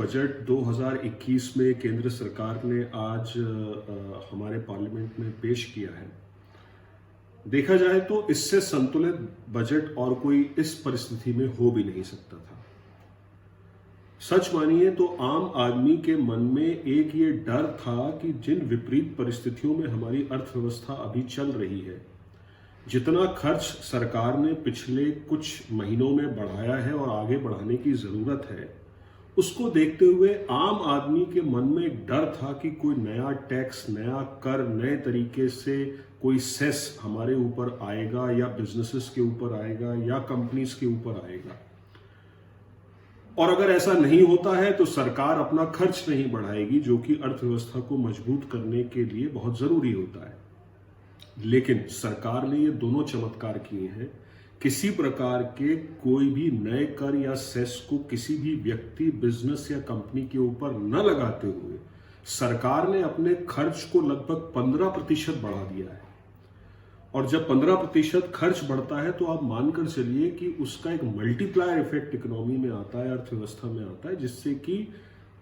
Budget 2021 में केंद्र सरकार ने आज हमारे पार्लियामेंट में पेश किया है, देखा जाए तो इससे संतुलित बजट और कोई इस परिस्थिति में हो भी नहीं सकता था। सच मानिए तो आम आदमी के मन में एक ये डर था कि जिन विपरीत परिस्थितियों में हमारी अर्थव्यवस्था अभी चल रही है, जितना खर्च सरकार ने पिछले कुछ महीनों में बढ़ाया है और आगे बढ़ाने की जरूरत है, उसको देखते हुए आम आदमी के मन में एक डर था कि कोई नया टैक्स, नया कर, नए तरीके से कोई सेस हमारे ऊपर आएगा या बिजनेसेस के ऊपर आएगा या कंपनीज के ऊपर आएगा। और अगर ऐसा नहीं होता है तो सरकार अपना खर्च नहीं बढ़ाएगी, जो कि अर्थव्यवस्था को मजबूत करने के लिए बहुत जरूरी होता है। लेकिन सरकार ने ये दोनों चमत्कार किए हैं। किसी प्रकार के कोई भी नए कर या सेस को किसी भी व्यक्ति, बिजनेस या कंपनी के ऊपर न लगाते हुए सरकार ने अपने खर्च को लगभग 15% बढ़ा दिया है। और जब 15% खर्च बढ़ता है तो आप मानकर चलिए कि उसका एक मल्टीप्लायर इफेक्ट इकोनॉमी में आता है, अर्थव्यवस्था में आता है, जिससे कि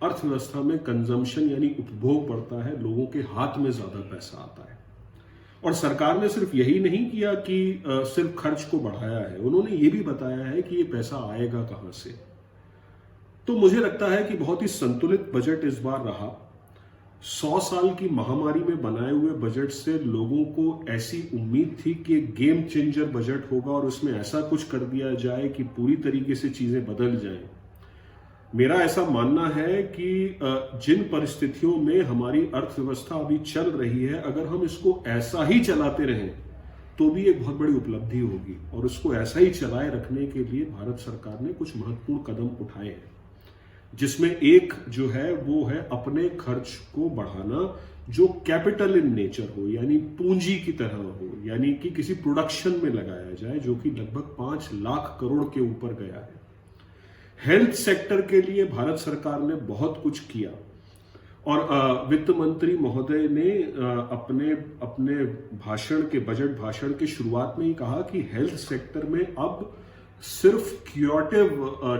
अर्थव्यवस्था में कंजम्पशन यानी उपभोग बढ़ता है, लोगों के हाथ में ज्यादा पैसा आता है। और सरकार ने सिर्फ यही नहीं किया कि सिर्फ खर्च को बढ़ाया है, उन्होंने ये भी बताया है कि ये पैसा आएगा कहां से। तो मुझे लगता है कि बहुत ही संतुलित बजट इस बार रहा। 100 साल की महामारी में बनाए हुए बजट से लोगों को ऐसी उम्मीद थी कि गेम चेंजर बजट होगा और उसमें ऐसा कुछ कर दिया जाए कि पूरी तरीके से चीजें बदल जाएं। मेरा ऐसा मानना है कि जिन परिस्थितियों में हमारी अर्थव्यवस्था अभी चल रही है, अगर हम इसको ऐसा ही चलाते रहें तो भी एक बहुत बड़ी उपलब्धि होगी। और उसको ऐसा ही चलाए रखने के लिए भारत सरकार ने कुछ महत्वपूर्ण कदम उठाए हैं, जिसमें एक जो है वो है अपने खर्च को बढ़ाना, जो कैपिटल इन नेचर हो, यानी पूंजी की तरह हो, यानी कि किसी प्रोडक्शन में लगाया जाए, जो कि लगभग 5 लाख करोड़ के ऊपर गया है। हेल्थ सेक्टर के लिए भारत सरकार ने बहुत कुछ किया और वित्त मंत्री महोदय ने अपने बजट भाषण के शुरुआत में ही कहा कि हेल्थ सेक्टर में अब सिर्फ क्यूरेटिव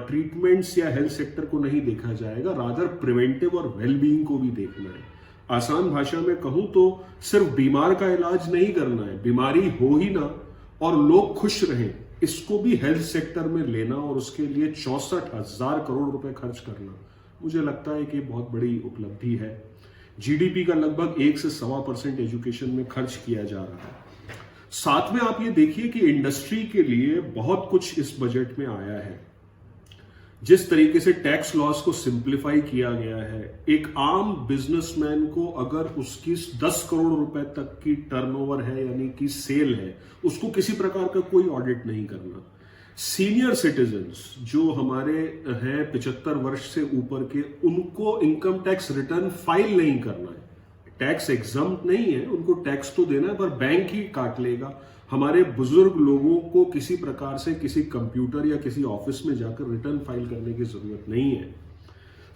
ट्रीटमेंट्स या हेल्थ सेक्टर को नहीं देखा जाएगा, रादर प्रिवेंटिव और वेलबीइंग को भी देखना है। आसान भाषा में कहूं तो सिर्फ बीमार का इलाज नहीं करना है, बीमारी हो ही ना और लोग खुश रहें, इसको भी हेल्थ सेक्टर में लेना और उसके लिए 64,000 करोड़ रुपए खर्च करना, मुझे लगता है कि बहुत बड़ी उपलब्धि है। जीडीपी का लगभग 1 से 1.25% एजुकेशन में खर्च किया जा रहा है। साथ में आप ये देखिए कि इंडस्ट्री के लिए बहुत कुछ इस बजट में आया है। जिस तरीके से टैक्स लॉस को सिंप्लीफाई किया गया है, एक आम बिजनेसमैन को अगर उसकी 10 करोड़ रुपए तक की टर्नओवर है, यानी कि सेल है, उसको किसी प्रकार का कोई ऑडिट नहीं करना। सीनियर सिटीजन्स जो हमारे हैं 75 वर्ष से ऊपर के, उनको इनकम टैक्स रिटर्न फाइल नहीं करना है। टैक्स एग्जम्प्ट नहीं है, उनको टैक्स तो देना है पर बैंक ही काट लेगा। हमारे बुजुर्ग लोगों को किसी प्रकार से किसी कंप्यूटर या किसी ऑफिस में जाकर रिटर्न फाइल करने की जरूरत नहीं है।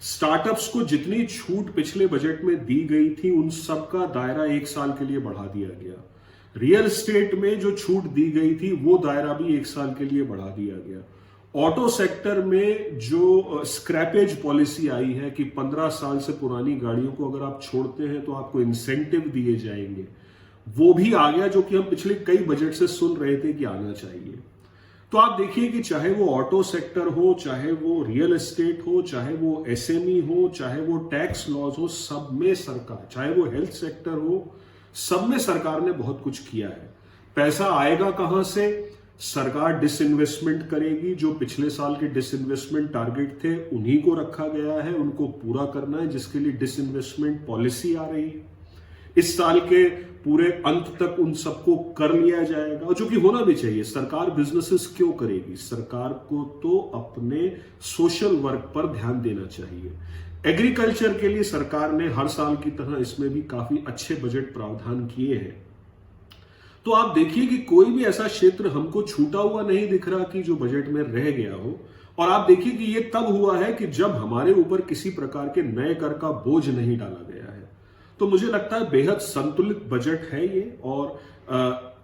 स्टार्टअप्स को जितनी छूट पिछले बजट में दी गई थी, उन सब का दायरा 1 साल के लिए बढ़ा दिया गया। रियल एस्टेट में जो छूट दी गई थी वो दायरा भी 1 साल के लिए बढ़ा दिया गया। ऑटो सेक्टर में जो स्क्रैपेज पॉलिसी आई है कि 15 साल से पुरानी गाड़ियों को अगर आप छोड़ते हैं तो आपको इंसेंटिव दिए जाएंगे, वो भी आ गया, जो कि हम पिछले कई बजट से सुन रहे थे कि आना चाहिए। तो आप देखिए कि चाहे वो ऑटो सेक्टर हो, चाहे वो रियल एस्टेट हो, चाहे वो एसएमई हो, चाहे वो टैक्स लॉज हो, सब में सरकार, चाहे वो हेल्थ सेक्टर हो, सब में सरकार ने बहुत कुछ किया है। पैसा आएगा कहां से? सरकार डिसइन्वेस्टमेंट करेगी। जो पिछले साल के डिसइन्वेस्टमेंट टारगेट थे उन्हीं को रखा गया है, उनको पूरा करना है, जिसके लिए डिसइन्वेस्टमेंट पॉलिसी आ रही है। इस साल के पूरे अंत तक उन सबको कर लिया जाएगा, और जो कि होना भी चाहिए। सरकार बिजनेसेस क्यों करेगी? सरकार को तो अपने सोशल वर्क पर ध्यान देना चाहिए। एग्रीकल्चर के लिए सरकार ने हर साल की तरह इसमें भी काफी अच्छे बजट प्रावधान किए हैं। तो आप देखिए कि कोई भी ऐसा क्षेत्र हमको छूटा हुआ नहीं दिख रहा कि जो बजट में रह गया हो। और आप देखिए कि ये तब हुआ है कि जब हमारे ऊपर किसी प्रकार के नए कर का बोझ नहीं डाला गया है। तो मुझे लगता है बेहद संतुलित बजट है ये। और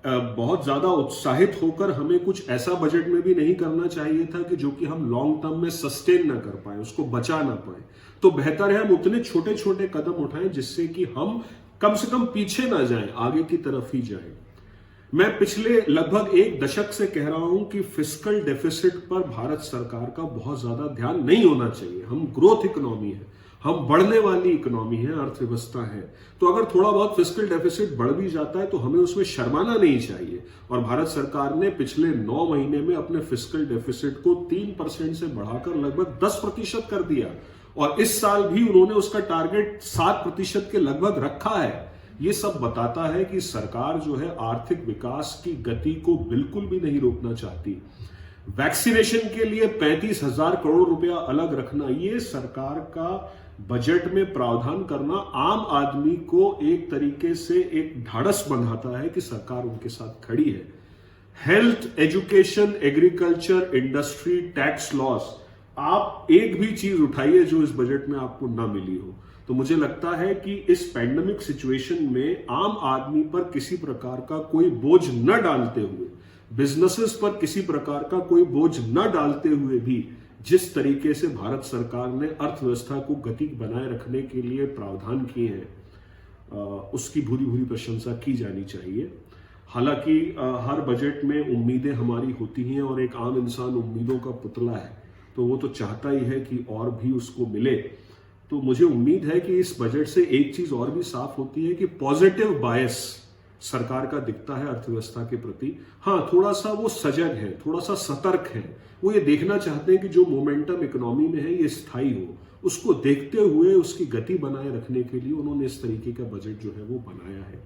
बहुत ज्यादा उत्साहित होकर हमें कुछ ऐसा बजट में भी नहीं करना चाहिए था कि जो कि हम लॉन्ग टर्म में सस्टेन ना कर पाए, उसको बचा ना पाए। तो बेहतर है हम उतने छोटे छोटे कदम उठाएं जिससे कि हम कम से कम पीछे ना जाएं, आगे की तरफ ही जाएं। मैं पिछले लगभग 1 दशक से कह रहा हूं कि फिस्कल डेफिसिट पर भारत सरकार का बहुत ज्यादा ध्यान नहीं होना चाहिए। हम ग्रोथ इकोनॉमी है, हम बढ़ने वाली इकोनॉमी है, अर्थव्यवस्था है। तो अगर थोड़ा बहुत फिस्कल डेफिसिट बढ़ भी जाता है तो हमें उसमें शर्माना नहीं चाहिए। और भारत सरकार ने पिछले 9 महीने में अपने फिस्कल डेफिसिट को 3% से बढ़ाकर लगभग 10% कर दिया, और इस साल भी उन्होंने उसका टारगेट 7% के लगभग रखा है। ये सब बताता है कि सरकार जो है आर्थिक विकास की गति को बिल्कुल भी नहीं रोकना चाहती। वैक्सीनेशन के लिए 35,000 करोड़ रुपया अलग रखना, ये सरकार का बजट में प्रावधान करना आम आदमी को एक तरीके से एक ढाढ़स बंधाता है कि सरकार उनके साथ खड़ी है। Health, education, agriculture, industry, tax loss, आप एक भी चीज उठाइए जो इस बजट में आपको ना मिली हो। तो मुझे लगता है कि इस पैंडेमिक सिचुएशन में आम आदमी पर किसी प्रकार का कोई बोझ न डालते हुए, बिजनेसेस पर किसी प्रकार का कोई बोझ न डालते हुए भी जिस तरीके से भारत सरकार ने अर्थव्यवस्था को गति बनाए रखने के लिए प्रावधान किए हैं, उसकी भूरी भूरी प्रशंसा की जानी चाहिए। हालांकि हर बजट में उम्मीदें हमारी होती हैं और एक आम इंसान उम्मीदों का पुतला है, तो वो तो चाहता ही है कि और भी उसको मिले। तो मुझे उम्मीद है कि इस बजट से एक चीज और भी साफ होती है कि पॉजिटिव बायस सरकार का दिखता है अर्थव्यवस्था के प्रति। हाँ, थोड़ा सा वो सजग है, थोड़ा सा सतर्क है। वो ये देखना चाहते हैं कि जो मोमेंटम इकोनॉमी में है ये स्थायी हो। उसको देखते हुए उसकी गति बनाए रखने के लिए उन्होंने इस तरीके का बजट जो है वो बनाया है।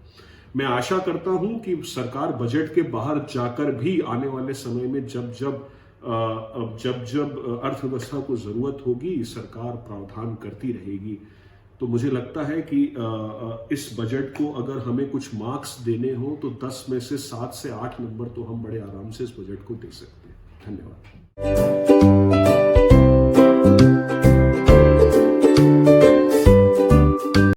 मैं आशा करता हूं कि सरकार बजट के बाहर जाकर भी आने वाले समय में जब जब अर्थव्यवस्था को जरूरत होगी, सरकार प्रावधान करती रहेगी। तो मुझे लगता है कि इस बजट को अगर हमें कुछ मार्क्स देने हो तो 10 में से 7 से 8 नंबर तो हम बड़े आराम से इस बजट को दे सकते हैं। धन्यवाद।